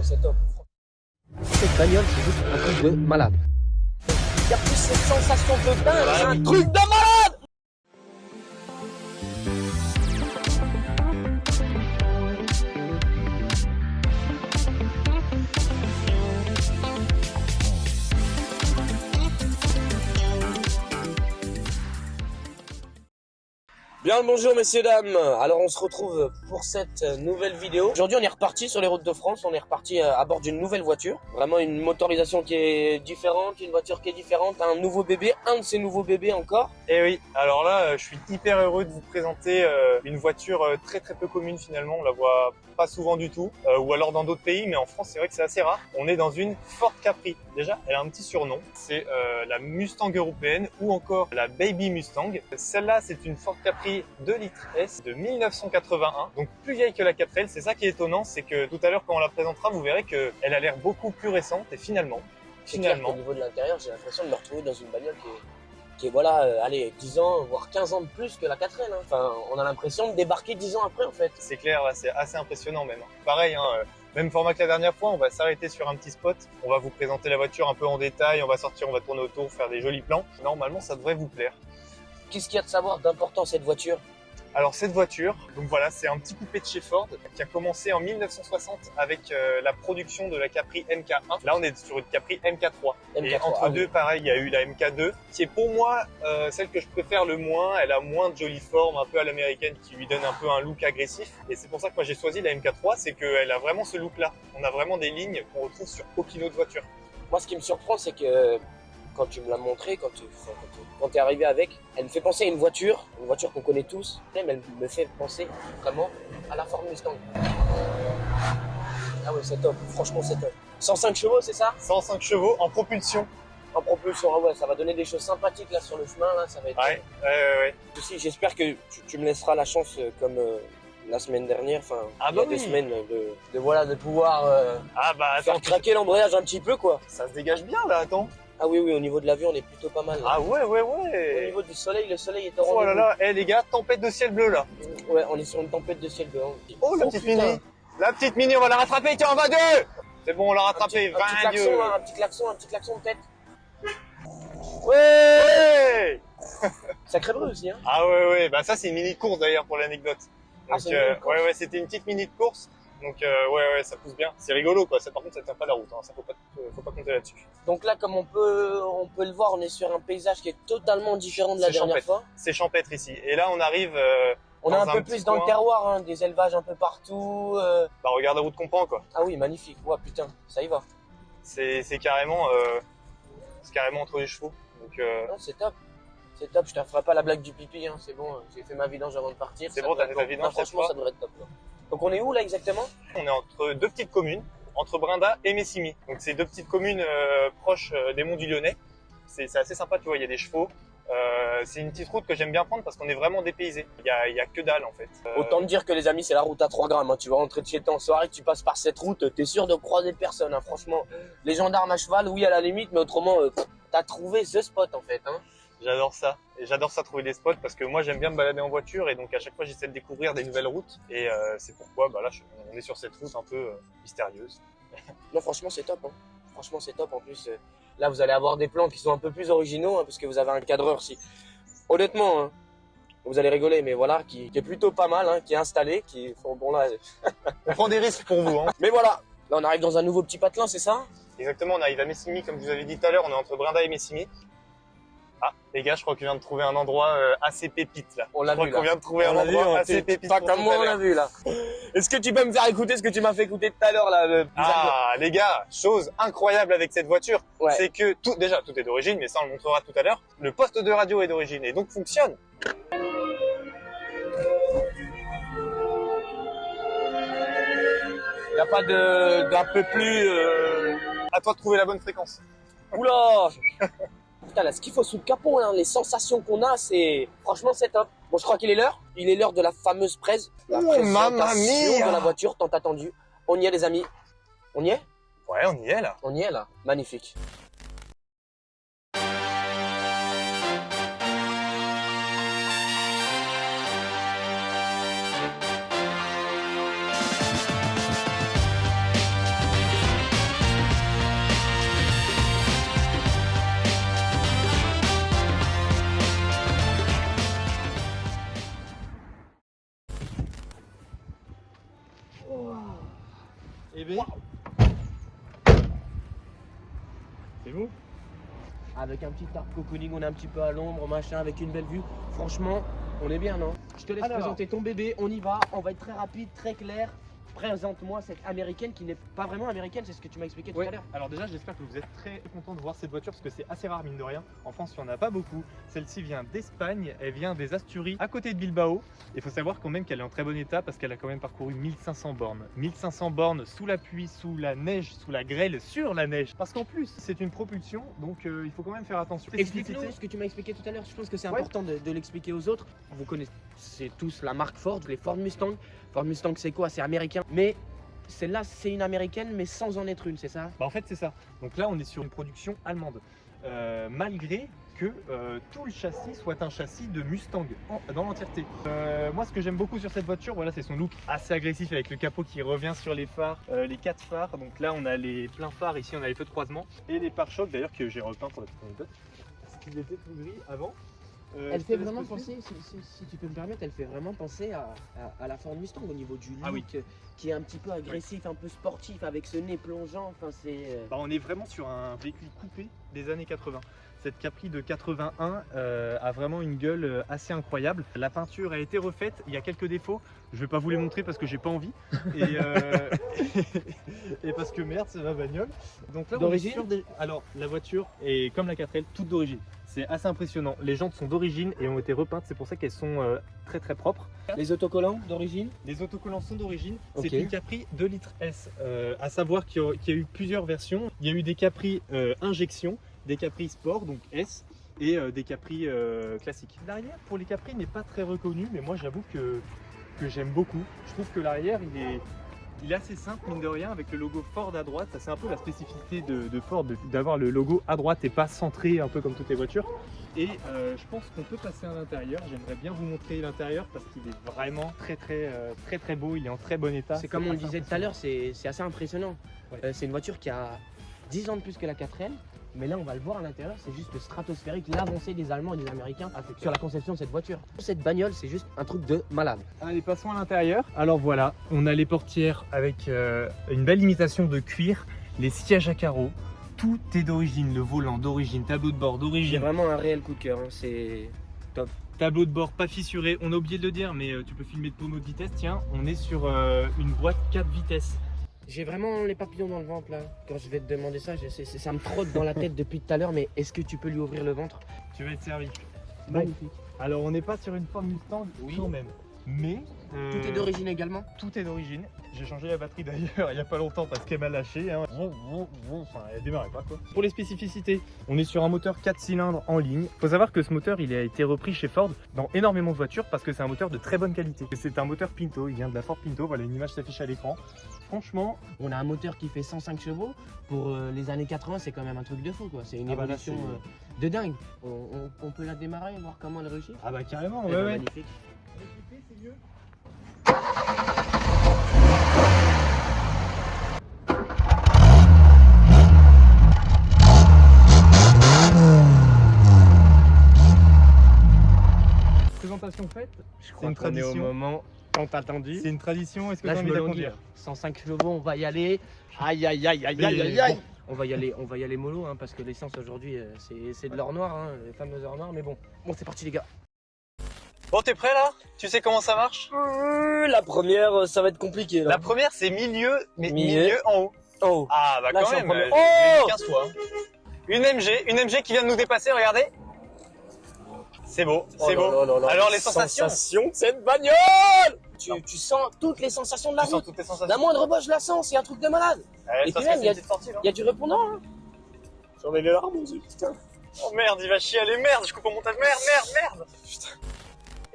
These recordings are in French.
ouais, c'est top. Cette bagnole, c'est juste un truc de malade. Il y a plus cette sensation de dingue, c'est un truc de malade. Bien le bonjour messieurs dames, alors on se retrouve pour cette nouvelle vidéo. Aujourd'hui on est reparti sur les routes de France, on est reparti à bord d'une nouvelle voiture. Vraiment une motorisation qui est différente, une voiture qui est différente, un nouveau bébé, un de ces nouveaux bébés encore. Et oui, alors là je suis hyper heureux de vous présenter une voiture très peu commune finalement, on la voit pas souvent du tout, ou alors dans d'autres pays, mais en France c'est vrai que c'est assez rare. On est dans une Ford Capri. Déjà, elle a un petit surnom, c'est la Mustang européenne ou encore la Baby Mustang. Celle-là, c'est une Ford Capri 2 litres S de 1981, donc plus vieille que la 4L. C'est ça qui est étonnant, c'est que tout à l'heure quand on la présentera, vous verrez qu'elle a l'air beaucoup plus récente et finalement, Au niveau de l'intérieur, j'ai l'impression de me retrouver dans une bagnole qui est voilà, allez, 10 ans, voire 15 ans de plus que la 4L. Hein. Enfin, on a l'impression de débarquer 10 ans après en fait. C'est clair, là, c'est assez impressionnant même. Pareil, hein, même format que la dernière fois, on va s'arrêter sur un petit spot. On va vous présenter la voiture un peu en détail, on va sortir, on va tourner autour, faire des jolis plans. Normalement, ça devrait vous plaire. Qu'est-ce qu'il y a de savoir d'important cette voiture? Alors cette voiture, donc voilà, c'est un petit coupé de chez Ford qui a commencé en 1960 avec la production de la Capri MK1. Là, on est sur une Capri MK3. Et entre deux, pareil, il y a eu la MK2 qui est pour moi celle que je préfère le moins. Elle a moins de jolies formes, un peu à l'américaine, qui lui donne un peu un look agressif. Et c'est pour ça que moi j'ai choisi la MK3, c'est qu'elle a vraiment ce look-là. On a vraiment des lignes qu'on retrouve sur aucune autre voiture. Moi, ce qui me surprend, c'est que quand tu me l'as montré, quand tu es arrivé avec, elle me fait penser à une voiture qu'on connaît tous, mais elle me fait penser vraiment à la Ford Mustang. Ah ouais, c'est top, franchement c'est top. 105 chevaux, c'est ça? 105 chevaux en propulsion. En propulsion, ah ouais, ça va donner des choses sympathiques là sur le chemin, là, ça va être... Ouais. Aussi, j'espère que tu me laisseras la chance comme la semaine dernière, enfin, il y a 2 semaines, de pouvoir faire craquer l'embrayage un petit peu, quoi. Ça se dégage bien là, attends. Ah oui, on niveau de l'avion, on est plutôt pas mal. Là. Ah ouais. Au niveau du soleil, le soleil est au rendez-vous. Oh là là, les gars, tempête de ciel bleu là. Ouais, on est sur une tempête de ciel bleu. Oh, la petite mini. La petite mini, on va la rattraper, tiens, on va deux. C'est bon, on l'a rattrapé, un petit klaxon peut-être. Ouais. Sacré bruit aussi, hein. Ah ouais, bah ça c'est une mini course d'ailleurs pour l'anecdote. Donc ouais, c'était une petite mini de course. Donc ouais, ça pousse bien. C'est rigolo quoi. Ça par contre, ça tient pas la route. Hein. Ça faut pas compter là-dessus. Donc là, comme on peut le voir, on est sur un paysage qui est totalement différent de la dernière fois. C'est champêtre ici. Et là, on arrive. On est un peu plus dans le terroir, hein, des élevages un peu partout. Bah regarde la route qu'on prend quoi. Ah oui, magnifique. Ouais, putain, ça y va. C'est carrément entre les chevaux. Donc non, c'est top. C'est top. Je te ferai pas la blague du pipi. Hein. C'est bon. J'ai fait ma vidange avant de partir. C'est bon, t'as fait ta vidange. Franchement, ça devrait être top. Là. Donc on est où là exactement? On est entre deux petites communes, entre Brinda et Messimy. Donc c'est deux petites communes proches des monts du Lyonnais. C'est assez sympa, tu vois, il y a des chevaux. C'est une petite route que j'aime bien prendre parce qu'on est vraiment dépaysé. Il y a que dalle en fait. Autant te dire que les amis, c'est la route à 3 grammes. Hein. Tu vas rentrer de chez toi en soirée, tu passes par cette route, t'es sûr de croiser personne. Hein. Franchement, les gendarmes à cheval, oui à la limite, mais autrement, t'as trouvé ce spot en fait. Hein. J'adore ça. Et j'adore ça, trouver des spots, parce que moi j'aime bien me balader en voiture et donc à chaque fois j'essaie de découvrir des nouvelles routes. Et c'est pourquoi là on est sur cette route un peu mystérieuse. Non, franchement c'est top. Hein. Franchement c'est top. En plus, là vous allez avoir des plans qui sont un peu plus originaux, hein, parce que vous avez un cadreur si. Honnêtement, hein, vous allez rigoler, mais voilà, qui est plutôt pas mal, hein, qui est installé, qui font bon là. On prend des risques pour vous. Hein. Mais voilà, là on arrive dans un nouveau petit patelin, c'est ça? Exactement, on arrive à Messimy, comme je vous avais dit tout à l'heure, on est entre Brinda et Messimy. Ah, les gars, je crois qu'on vient de trouver un endroit assez pépite là. On l'a vu là. On vient de trouver un endroit assez pépite. Pas comme moi, on l'a vu là. Est-ce que tu peux me faire écouter ce que tu m'as fait écouter tout à l'heure là? Ah, les gars, chose incroyable avec cette voiture, c'est que tout est d'origine, mais ça on le montrera tout à l'heure. Le poste de radio est d'origine et donc fonctionne. Il n'y a pas d'un peu plus... À toi de trouver la bonne fréquence. Oula. Putain, là, ce qu'il faut sous le capot, hein, les sensations qu'on a, c'est... Franchement, c'est top. Bon, je crois qu'il est l'heure. Il est l'heure de la fameuse presse. La présentation de la voiture tant attendue. On y est, les amis. On y est? Ouais, on y est là. On y est là. Magnifique. Et B. C'est bon. Avec un petit arc cocooning, on est un petit peu à l'ombre, machin, avec une belle vue. Franchement, on est bien, non? Je te laisse présenter ton bébé, on y va, on va être très rapide, très clair. Présente-moi cette américaine qui n'est pas vraiment américaine, c'est ce que tu m'as expliqué tout à l'heure. Alors déjà, j'espère que vous êtes très content de voir cette voiture parce que c'est assez rare, mine de rien. En France, il n'y en a pas beaucoup. Celle-ci vient d'Espagne, elle vient des Asturies, à côté de Bilbao. Il faut savoir quand même qu'elle est en très bon état parce qu'elle a quand même parcouru 1500 bornes. 1500 bornes sous la pluie, sous la neige, sous la grêle, sur la neige. Parce qu'en plus, c'est une propulsion, donc il faut quand même faire attention. Explique-nous ce que tu m'as expliqué tout à l'heure, je pense que c'est important de l'expliquer aux autres. Vous connaissez tous la marque Ford, les Ford Mustang. Ford Mustang, c'est quoi? C'est américain. Mais celle-là, c'est une américaine, mais sans en être une, c'est ça? Bah en fait, c'est ça. Donc là, on est sur une production allemande. Malgré que tout le châssis soit un châssis de Mustang dans l'entièreté. Moi, ce que j'aime beaucoup sur cette voiture, voilà, c'est son look assez agressif avec le capot qui revient sur les phares, les 4 phares. Donc là, on a les pleins phares, ici, on a les feux de croisement et les pare-chocs d'ailleurs que j'ai repeint pour la petite anecdote. Parce qu'ils étaient tout gris avant. Elle fait vraiment penser, si tu peux me permettre, elle fait vraiment penser à la Ford Mustang au niveau du look, qui est un petit peu agressif, un peu sportif, avec ce nez plongeant. Enfin, c'est. Bah, on est vraiment sur un véhicule coupé des années 80. Cette Capri de 81 a vraiment une gueule assez incroyable. La peinture a été refaite, il y a quelques défauts. Je vais pas vous les montrer parce que j'ai pas envie. Et, et parce que merde, c'est ma bagnole. Donc là, d'origine. Alors, la voiture est comme la 4L, toute d'origine. C'est assez impressionnant. Les jantes sont d'origine et ont été repeintes, c'est pour ça qu'elles sont très très propres. Les autocollants d'origine? Les autocollants sont d'origine. Okay. C'est une Capri 2 litres S. À savoir qu'il y a eu plusieurs versions. Il y a eu des Capri injection, des Capri Sport, donc S, et des Capri classiques. L'arrière pour les Capri n'est pas très reconnu, mais moi j'avoue que j'aime beaucoup. Je trouve que l'arrière il est assez simple, mine de rien, avec le logo Ford à droite. Ça, c'est un peu la spécificité de Ford, d'avoir le logo à droite et pas centré, un peu comme toutes les voitures. Et je pense qu'on peut passer à l'intérieur. J'aimerais bien vous montrer l'intérieur parce qu'il est vraiment très beau. Il est en très bon état. C'est comme on le disait tout à l'heure, c'est assez impressionnant. Ouais. C'est une voiture qui a 10 ans de plus que la 4L. Mais là, on va le voir à l'intérieur, c'est juste stratosphérique, l'avancée des Allemands et des Américains sur la conception de cette voiture. Cette bagnole, c'est juste un truc de malade. Allez, passons à l'intérieur. Alors voilà, on a les portières avec une belle imitation de cuir, les sièges à carreaux, tout est d'origine, le volant d'origine, tableau de bord d'origine. C'est vraiment un réel coup de cœur, hein. C'est top. Tableau de bord pas fissuré, on a oublié de le dire, mais tu peux filmer de tonneau de vitesse. Tiens, on est sur une boîte 4 vitesses. J'ai vraiment les papillons dans le ventre là. Quand je vais te demander ça, ça me trotte dans la tête depuis tout à l'heure, mais est-ce que tu peux lui ouvrir le ventre? Tu vas être servi. Magnifique. Alors on n'est pas sur une Ford Mustang quand même. Mais tout est d'origine également? Tout est d'origine. J'ai changé la batterie d'ailleurs il n'y a pas longtemps parce qu'elle m'a lâché. Hein. Enfin, elle démarrait pas quoi. Pour les spécificités, on est sur un moteur 4 cylindres en ligne. Il faut savoir que ce moteur il a été repris chez Ford dans énormément de voitures parce que c'est un moteur de très bonne qualité. C'est un moteur Pinto, il vient de la Ford Pinto. Voilà, une image s'affiche à l'écran. Franchement, on a un moteur qui fait 105 chevaux. Pour les années 80, c'est quand même un truc de fou quoi. C'est une évolution de dingue. On peut la démarrer et voir comment elle réussit? Ah bah carrément, ouais. Magnifique. C'est mieux. Présentation faite. Je crois qu'on est au moment tant attendu. C'est une tradition. Est-ce que là, tu as je envie me de conduire? 105 chevaux, on va y aller. Aïe aïe aïe aïe aïe aïe. On va y aller mollo hein, parce que l'essence aujourd'hui c'est de l'or noir, hein, les fameux or noir. Mais bon, c'est parti les gars. Bon, t'es prêt là? Tu sais comment ça marche? La première, ça va être compliqué là. La première, c'est milieu, mais milieu en haut. En haut. Ah bah là, quand même, oh 15 fois. Une MG qui vient de nous dépasser, regardez. C'est beau, c'est beau. Alors les sensations de cette bagnole. Tu sens toutes les sensations de la route. La moindre bosse, je la sens, c'est un truc de malade. Et puis même, il y a du répondant. Hein. J'en ai les larmes aux yeux, putain. Oh merde, il va chialer, merde, je coupe au montage, merde. Putain.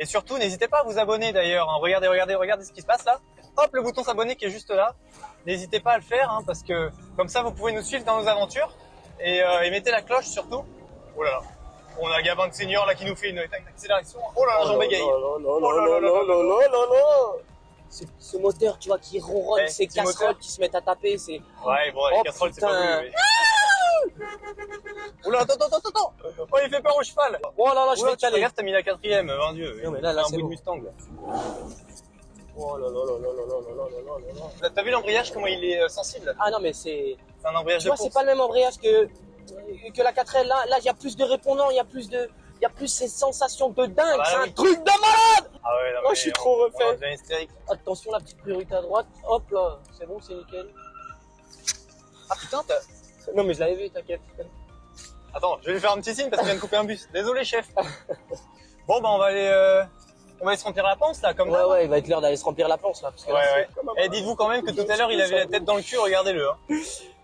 Et surtout, n'hésitez pas à vous abonner d'ailleurs. Hein. Regardez ce qui se passe là. Hop, le bouton s'abonner qui est juste là. N'hésitez pas à le faire hein, parce que comme ça, vous pouvez nous suivre dans nos aventures. Et mettez la cloche surtout. Oh là là. On a Gabin de Senior là qui nous fait une accélération. Oh là là, j'en bégaye. Ce moteur, tu vois, qui ronronne, ces casseroles qui se mettent à taper, c'est... Ouais, bon, les casseroles, c'est pas mieux. Oula, attends. Oh, il fait peur au cheval. Oh là là, je vais te caler. Regarde, t'as mis la 4ème, mon Dieu. Non, mais là, c'est un bout bon. de Mustang. Là. Oh là là là là là là là là là là. T'as vu l'embrayage, comment il est sensible? Ah non, mais c'est C'est un embrayage tu de vois, c'est course. pas le même embrayage que la 4L. Là, il y a plus de répondants, il y a plus ces sensations de dingue. Ah bah c'est oui. un truc de malade. Ah ouais, non, Oh, mais je suis trop on refait. devient hystérique. Attention, la petite priorité à droite. Hop là, c'est bon, c'est nickel. Ah putain, Non, mais je l'avais vu, t'inquiète. attends, je vais lui faire un petit signe parce qu'il vient de couper un bus. Désolé, chef. Bon, bah on va aller se remplir la panse là, comme Ouais, d'hab. ouais, il va être l'heure d'aller se remplir la planche là. Parce que là, Ouais. c'est comme un- Et dites-vous quand même que tout à l'heure, il avait la tête dans le cul, regardez-le. Hein.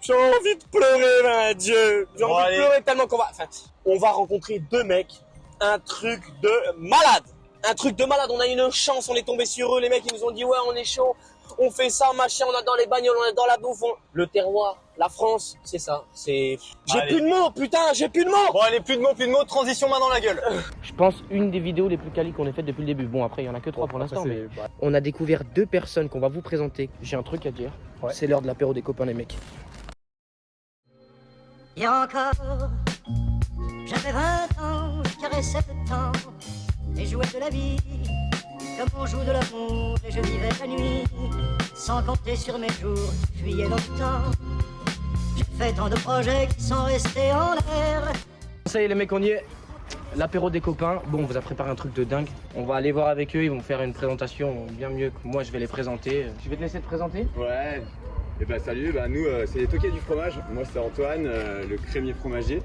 J'ai envie de pleurer, là, Dieu. J'ai Bon, envie allez. de pleurer tellement qu'on va. Enfin, on va rencontrer deux mecs. Un truc de malade. Un truc de malade. On a une chance, on est tombé sur eux. Les mecs, ils nous ont dit, ouais, on est chaud. On fait ça, machin, on adore les bagnoles, on adore la bouffe. Le terroir, la France, c'est ça. J'ai Allez. plus de mots, putain, j'ai plus de mots. Bon, allez, plus de mots, transition main dans la gueule. Je pense une des vidéos les plus quali qu'on ait faites depuis le début. Bon, après, il y en a que 3 pour l'instant. Mais... On a découvert 2 personnes qu'on va vous présenter. J'ai un truc à dire. Ouais. C'est l'heure de l'apéro des copains, les mecs. Hier encore, j'avais 20 ans, je caressais le temps et jouais de la vie comme on joue de l'amour et je vivais la nuit sans compter sur mes jours, je fuyais dans le temps. J'ai fait tant de projets qui sont restés en l'air. Ça y est, les mecs, on y est. L'apéro des copains. Bon, on vous a préparé un truc de dingue. On va aller voir avec eux. Ils vont faire une présentation bien mieux que moi. Je vais les présenter. Je vais te laisser te présenter. Ouais, et bah salut, bah nous c'est les toquets du fromage. Moi c'est Antoine, le crémier fromager.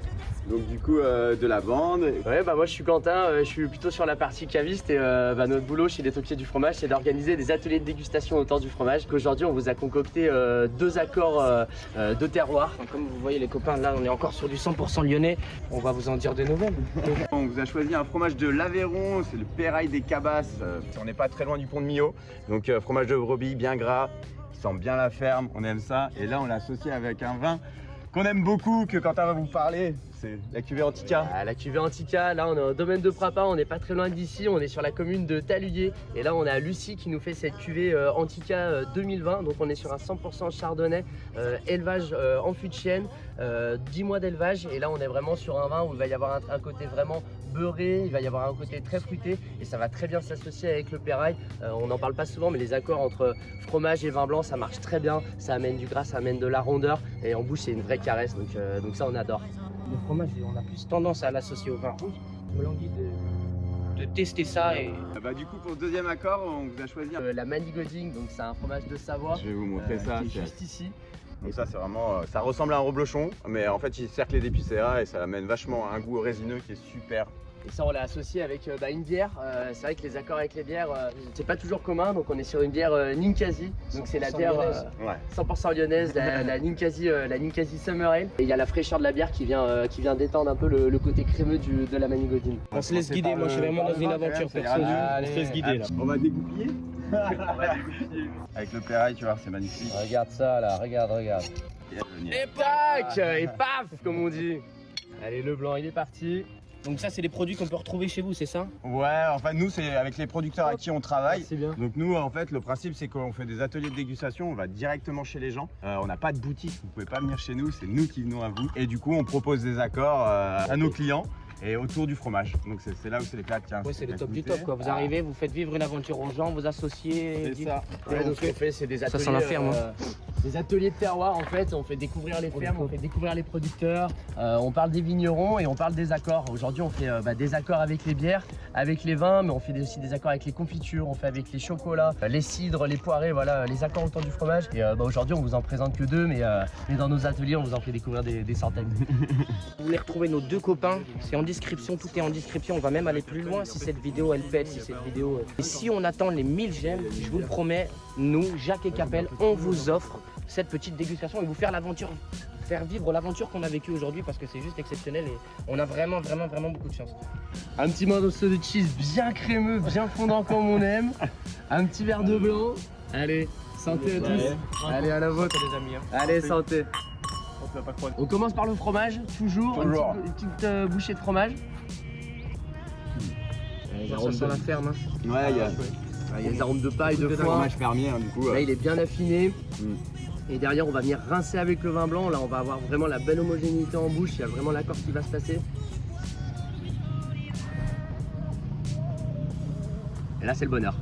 Donc du coup de la bande. Ouais, bah moi je suis Quentin, je suis plutôt sur la partie caviste et notre boulot chez les Toquiers du fromage, c'est d'organiser des ateliers de dégustation autour du fromage. Aujourd'hui, on vous a concocté 2 accords de terroir. Comme vous voyez les copains, là on est encore sur du 100% lyonnais. On va vous en dire des nouvelles. On vous a choisi un fromage de l'Aveyron, c'est le Pérail des Cabasses. On n'est pas très loin du pont de Millau. Donc fromage de brebis bien gras, qui sent bien la ferme, on aime ça. Et là on l'a associé avec un vin qu'on aime beaucoup, que Quentin va vous parler. C'est la cuvée Antica. À la cuvée Antica, là on est au domaine de Prapa, on n'est pas très loin d'ici, on est sur la commune de Taluyer. Et là on a Lucie qui nous fait cette cuvée Antica 2020, donc on est sur un 100% chardonnay, élevage en fût de chêne, 10 mois d'élevage. Et là on est vraiment sur un vin où il va y avoir un côté vraiment beurré, il va y avoir un côté très fruité et ça va très bien s'associer avec le pérail. On n'en parle pas souvent mais les accords entre fromage et vin blanc ça marche très bien, ça amène du gras, ça amène de la rondeur et en bouche c'est une vraie caresse, donc ça on adore. Le fromage, on a plus tendance à l'associer au vin rouge. Je me languis de tester ça et Bah du coup pour le deuxième accord, on vous a choisi un... la Manigoding, donc c'est un fromage de Savoie. Je vais vous montrer ça. Qui est c'est- juste ici. Donc ça c'est vraiment, ça ressemble à un reblochon, mais en fait il cercle les épicéas et ça amène vachement un goût résineux qui est super. Et ça on l'a associé avec une bière. C'est vrai que les accords avec les bières, c'est pas toujours commun, donc on est sur une bière Ninkasi. Donc c'est la 100% bière lyonnaise. Ouais. 100% lyonnaise, la Ninkasi Summer Ale. Et il y a la fraîcheur de la bière qui vient détendre un peu le côté crémeux de la Manigoding. On se laisse guider, moi je suis vraiment dans une aventure perso. On se laisse guider là. On va dégoupiller. Avec le pérail, tu vois, c'est magnifique. Regarde ça là, regarde. Et tac, et paf, comme on dit. Allez, le blanc, il est parti. Donc ça, c'est des produits qu'on peut retrouver chez vous, c'est ça? Ouais, en fait nous c'est avec les producteurs avec qui on travaille. C'est bien. Donc nous en fait le principe c'est qu'on fait des ateliers de dégustation, on va directement chez les gens. On n'a pas de boutique, vous pouvez pas venir chez nous, c'est nous qui venons à vous. Et du coup on propose des accords à nos clients et autour du fromage. Donc c'est là où c'est l'éclat. Tiens, Ouais, c'est le t'as top du goûté. top quoi. Vous arrivez, vous faites vivre une aventure aux gens, vous associez. C'est ça. Ouais, Et donc ce qu'on fait, c'est des ateliers. Ça sent la ferme. Des ateliers de terroir en fait. On fait découvrir les fermes, on fait découvrir les producteurs. On parle des vignerons et on parle des accords. Aujourd'hui, on fait des accords avec les bières, avec les vins, mais on fait aussi des accords avec les confitures. On fait avec les chocolats, les cidres, les poirées. Voilà, les accords autour du fromage. Et aujourd'hui, on vous en présente que 2, mais dans nos ateliers, on vous en fait découvrir des centaines. Vous voulez retrouver nos 2 copains? C'est en description, tout est en description. On va même aller plus loin si cette vidéo elle pète, si cette vidéo. Et si on attend les 1000 j'aime, je vous le promets, nous, Jacques et Capel, on vous offre cette petite dégustation et vous faire l'aventure, faire vivre l'aventure qu'on a vécue aujourd'hui parce que c'est juste exceptionnel et on a vraiment beaucoup de chance. Un petit morceau de cheese bien crémeux, bien fondant comme on aime, un petit verre de blanc. Allez, santé à tous. Allez, à la vôtre les amis. Allez, santé. On commence par le fromage, toujours. Une petite bouchée de fromage. Ça sent la ferme. Hein. Ouais, il y a Il y a des arômes de paille, de foin. fromage fermier hein, du coup. Là, il est bien affiné. Mm. Et derrière, on va venir rincer avec le vin blanc. Là, on va avoir vraiment la belle homogénéité en bouche. Il y a vraiment l'accord qui va se passer. Et là, c'est le bonheur.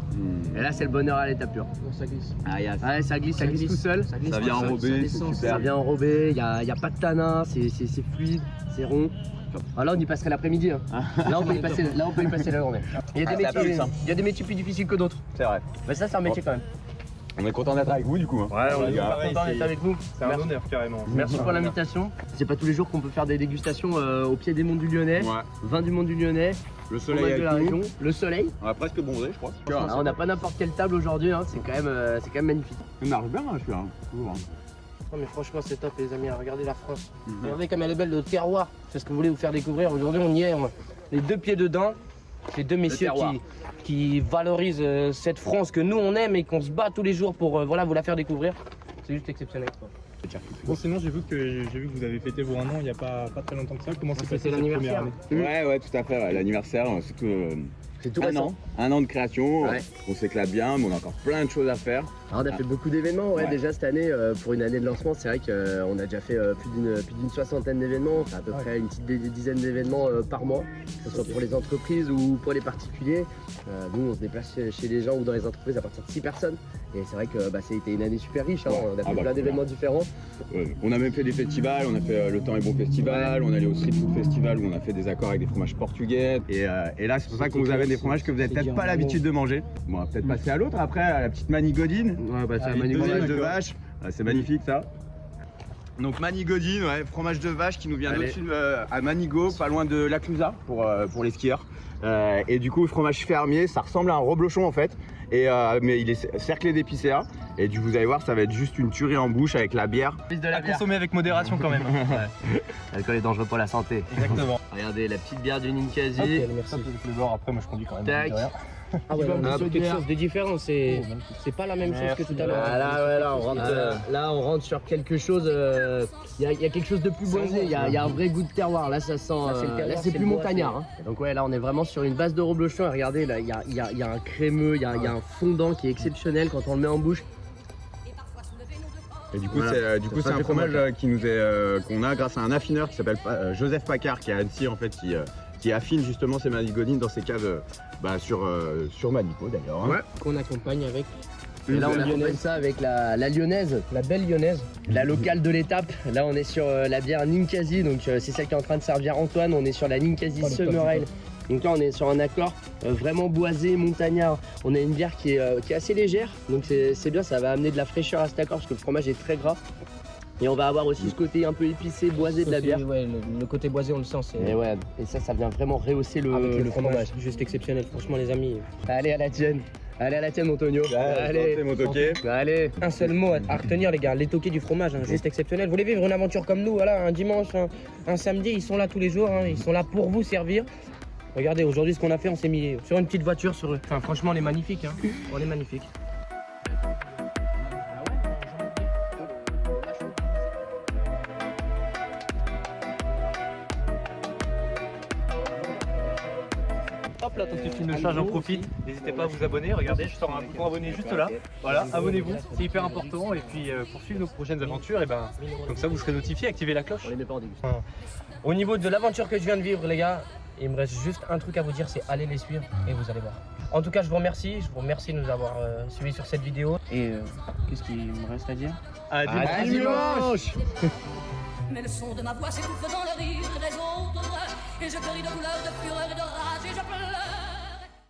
Et là, c'est le bonheur à l'état pur. Ça glisse. Ah, ouais, ça glisse tout seul. Ça vient enrobé, c'est Ça super. vient enrobé, il n'y a pas de tanin, c'est fluide, c'est rond. Ah, là, on y passerait l'après-midi. Hein. Là, on peut y passer la journée. Il y a des métiers plus difficiles que d'autres. C'est vrai. Mais ça, c'est un métier quand même. On est content d'être avec vous du coup. Hein. Ouais, on est Content d'être avec vous. C'est un honneur carrément. Merci pour l'invitation. C'est pas tous les jours qu'on peut faire des dégustations au pied des monts du Lyonnais. Ouais. Vin du mont du Lyonnais. Le Fromage soleil de la avec région. nous. Le soleil. On a presque bronzé, je crois. Ah, on n'a pas n'importe quelle table aujourd'hui. Hein. C'est quand même magnifique. Il marche bien, je suis là. Toujours. Non mais franchement c'est top les amis, regardez la France. Regardez comme elle est belle, le terroir. C'est ce que vous voulez vous faire découvrir. Aujourd'hui on y est, les deux pieds dedans. Les deux messieurs qui valorisent cette France que nous on aime et qu'on se bat tous les jours pour voilà, vous la faire découvrir. C'est juste exceptionnel quoi. Bon, sinon, j'ai vu que vous avez fêté vos 1 an il n'y a pas très longtemps que ça. Comment s'est passé cette l'anniversaire. première année? Ouais, tout à fait. Ouais. L'anniversaire, c'est tout un récent. an. Un an de création. Ouais. On s'éclate bien, mais on a encore plein de choses à faire. Alors, on a fait beaucoup d'événements, ouais, Ouais. déjà cette année, pour une année de lancement, c'est vrai qu'on a déjà fait plus d'une soixantaine d'événements, on fait à peu près une petite dizaine d'événements par mois, que ce soit pour les entreprises ou pour les particuliers. Nous, on se déplace chez les gens ou dans les entreprises à partir de 6 personnes. Et c'est vrai que ça a été une année super riche, hein. On a fait plein d'événements différents. On a même fait des festivals, on a fait le Temps est bon festival, on est allé au Street Food Festival où on a fait des accords avec des fromages portugais. Et là, c'est pour ça qu'on vous amène des fromages que vous n'avez peut-être pas l'habitude de manger. Bon, on va peut-être passer à l'autre après, à la petite Manigodine. Ouais, bah, c'est Fromage magnifique. de vache, c'est magnifique ça. Donc Manigodine, ouais, fromage de vache qui nous vient Allez. d'au-dessus à Manigo, pas loin de la Clusaz pour les skieurs. Et du coup, fromage fermier, ça ressemble à un reblochon en fait. Mais il est cerclé d'épicéa. Et vous allez voir, ça va être juste une tuerie en bouche avec la bière. À consommer avec modération quand même. L'alcool est dangereux pour la santé. Exactement. Regardez la petite bière du Ninkasi. Merci. Le bord, après, moi je conduis quand même. Tac. mine de rien. Ah ouais, Ah, c'est quelque chose de différent, c'est pas la même chose que tout à l'heure. Ah, là, on rentre sur quelque chose. Il y a quelque chose de plus boisé. Il y a un vrai goût de terroir. Là, ça sent. c'est le terroir, Là, c'est c'est le plus bois, montagnard. Hein. Donc ouais, là, on est vraiment sur une base de reblochon. Et regardez, là, il y a un crémeux, il y a un fondant qui est exceptionnel quand on le met en bouche. Et du coup, Voilà. c'est un fromage qu'on a grâce à un affineur qui s'appelle Joseph Paccard qui est à Annecy en fait, qui affine justement ces Manigodines dans ses caves sur Manico d'ailleurs. Hein. Ouais. Qu'on accompagne avec Et là, on La accompagne ça avec la lyonnaise, la belle lyonnaise. la locale de l'étape. Là, on est sur la bière Ninkasi. Donc, c'est celle qui est en train de servir Antoine. On est sur la Ninkasi Summer Ale. Donc là, on est sur un accord vraiment boisé, montagnard. On a une bière qui est assez légère. Donc, c'est bien, ça va amener de la fraîcheur à cet accord parce que le fromage est très gras. Et on va avoir aussi ce côté un peu épicé, boisé de la bière. Ouais, le côté boisé, on le sent. Et ouais, et ça vient vraiment rehausser avec le fromage. juste exceptionnel. Franchement, les amis. Allez, à la tienne. Allez, à la tienne, Antonio. Allez, mon toqué. Allez. Un seul mot à retenir, les gars, les toqués du fromage, hein, juste exceptionnel. Vous voulez vivre une aventure comme nous, voilà, un dimanche, un samedi, ils sont là tous les jours, hein, ils sont là pour vous servir. Regardez, aujourd'hui, ce qu'on a fait, on s'est mis sur une petite voiture. Enfin, franchement, on est magnifique. Hein. On est magnifique. Hop là, tant que tu filmes le chat, j'en profite. N'hésitez pas à vous abonner. Regardez, je sors un bouton abonné juste là. Voilà, abonnez-vous, c'est hyper important. Et puis pour suivre nos prochaines aventures, et ben comme ça vous serez notifié, activez la cloche. On les met pas en dégustation. Au niveau de l'aventure que je viens de vivre, les gars, il me reste juste un truc à vous dire, c'est allez les suivre et vous allez voir. En tout cas, je vous remercie de nous avoir suivis sur cette vidéo. Et qu'est-ce qu'il me reste à dire? À dimanche. Mais le son de ma voix s'étouffe dans le rire des autres. Et je crie de douleur, de fureur et de rage et je pleure.